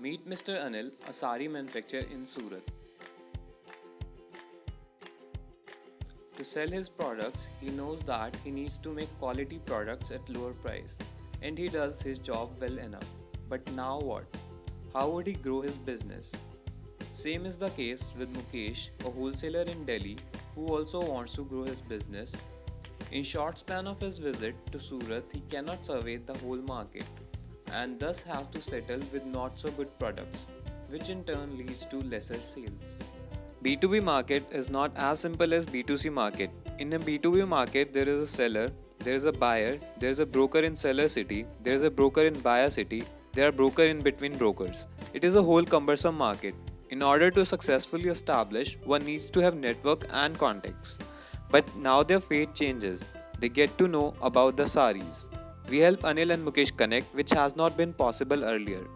Meet Mr. Anil, a sari manufacturer in Surat. To sell his products, he knows that he needs to make quality products at lower price, and he does his job well enough. But now what? How would he grow his business? Same is the case with Mukesh, a wholesaler in Delhi who also wants to grow his business. In short span of his visit to Surat, he cannot survey the whole market and thus has to settle with not so good products, which in turn leads to lesser sales. B2B market is not as simple as B2C market. In a B2B market, there is a seller, there is a buyer, there is a broker in seller city, there is a broker in buyer city, there are broker in between brokers. It is a whole cumbersome market. In order to successfully establish, one needs to have network and contacts. But now their fate changes. They get to know about the saris. We help Anil and Mukesh connect, which has not been possible earlier.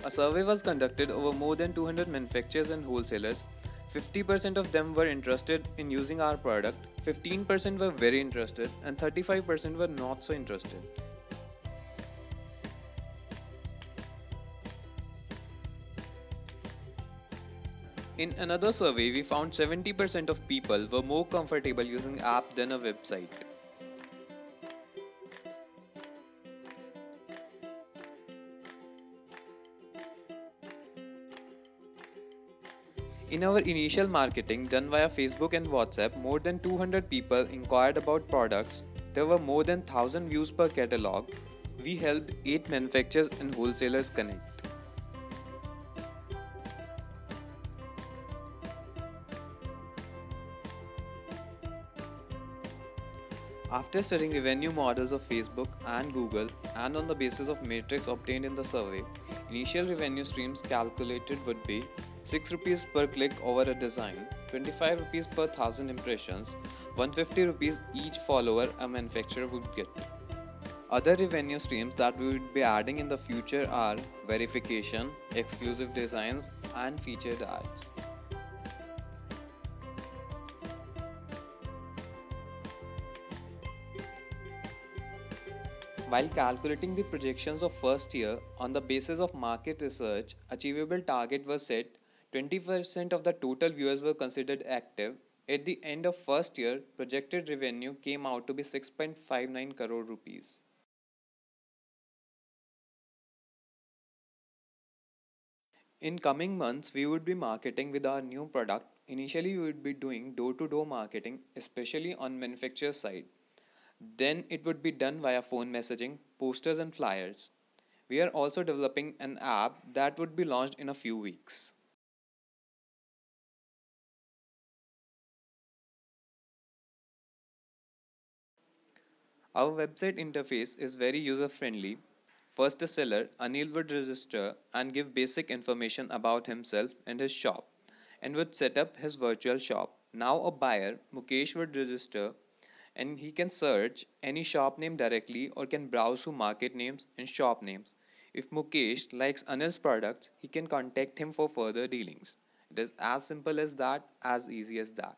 A survey was conducted over more than 200 manufacturers and wholesalers. 50% of them were interested in using our product, 15% were very interested, and 35% were not so interested. In another survey, we found 70% of people were more comfortable using app than a website. In our initial marketing done via Facebook and WhatsApp, more than 200 people inquired about products. There were more than 1000 views per catalog. We helped 8 manufacturers and wholesalers connect. After studying revenue models of Facebook and Google and on the basis of matrix obtained in the survey, initial revenue streams calculated would be 6 rupees per click over a design, 25 rupees per 1000 impressions, 150 rupees each follower a manufacturer would get. Other revenue streams that we would be adding in the future are verification, exclusive designs, and featured ads. While calculating the projections of first year on the basis of market research, achievable target was set. 20% of the total viewers were considered active. At the end of first year, projected revenue came out to be 6.59 crore rupees. In coming months, we would be marketing with our new product. Initially, we would be doing door-to-door marketing, especially on manufacturer side. Then it would be done via phone messaging, posters and flyers. We are also developing an app that would be launched in a few weeks. Our website interface is very user friendly. First, a seller, Anil, would register and give basic information about himself and his shop and would set up his virtual shop. Now, a buyer, Mukesh, would register and he can search any shop name directly or can browse through market names and shop names. If Mukesh likes Anil's products, he can contact him for further dealings. It is as simple as that, as easy as that.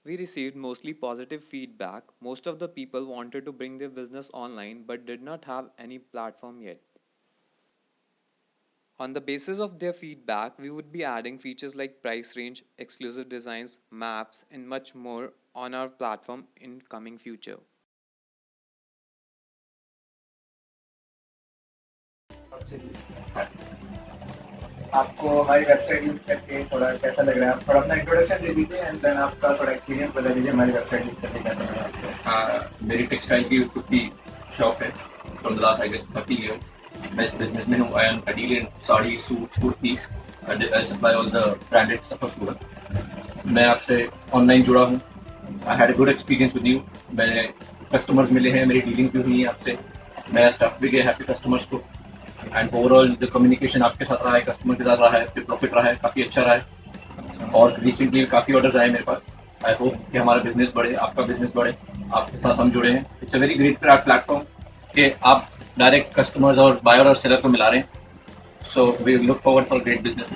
We received mostly positive feedback. Most of the people wanted to bring their business online but did not have any platform yet. On the basis of their feedback, we would be adding features like price range, exclusive designs, maps, and much more on our platform in coming future. आपको हमारी website use करके थोड़ा कैसा लग रहा है? आप थोड़ा अपना इंट्रोडक्शन दे दीजिए एंड देन आपका थोड़ा एक्सपीरियंस बता दीजिए हमारी वेबसाइट यूज़ करके कैसा लगा आपको? मेरी टेक्सटाइल की खुद की शॉप है from the last I guess 30 years. मैं इस बिजनेस में हूँ. I deal in sari, suits, kurtis. I supply all the branded stuff of Surat. मैं आपसे ऑनलाइन जुड़ा हूँ. I had a good experience with you. मैंने कस्टमर्स मिले हैं, मेरी डीलिंग्स भी हुई हैं आपसे. मेरा स्टफ भी गया हैप्पी कस्टमर्स को. एंड ओवरऑल जो कम्युनिकेशन आपके साथ रहा है, कस्टमर के साथ रहा है, फिर प्रॉफिट रहा है, काफ़ी अच्छा रहा है. और रिसेंटली काफ़ी ऑर्डर्स आए मेरे पास. आई होप कि हमारा बिजनेस बढ़े, आपका बिजनेस बढ़े, आपके साथ हम जुड़े हैं. It's a very great platform कि आप डायरेक्ट कस्टमर्स और बायर और सेलर को मिला रहे हैं। So we look forward for great business.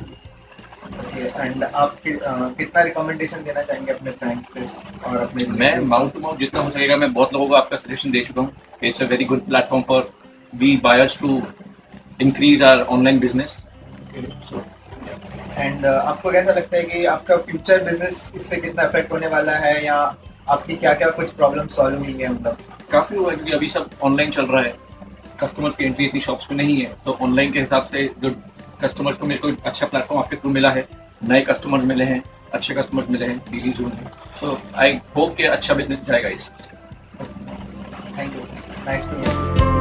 Okay, and आप कितना रिकमेंडेशन देना चाहेंगे अपने फ्रेंड्स पे और अपने मैं माउथ टू माउथ जितना हो सकेगा मैं बहुत लोगों को आपका सजेशन दे चुका हूँ। It's a very good platform for we buyers to increase our online business. So and आपको कैसा लगता है कि आपका फ्यूचर बिजनेस इससे कितना अफेक्ट होने वाला है, या आपकी क्या क्या कुछ प्रॉब्लम सॉल्व हुई है? मतलब काफ़ी हुआ है क्योंकि अभी सब ऑनलाइन चल रहा है, कस्टमर्स की एंट्री इतनी शॉप्स पे नहीं है, तो ऑनलाइन के हिसाब से जो कस्टमर्स को मेरे को अच्छा प्लेटफॉर्म आपके थ्रू मिला है, नए कस्टमर्स मिले हैं, अच्छे कस्टमर्स मिले हैं, डेली जोन में। सो आई होप कि अच्छा बिजनेस जाएगा इस। Thank you, nice to meet.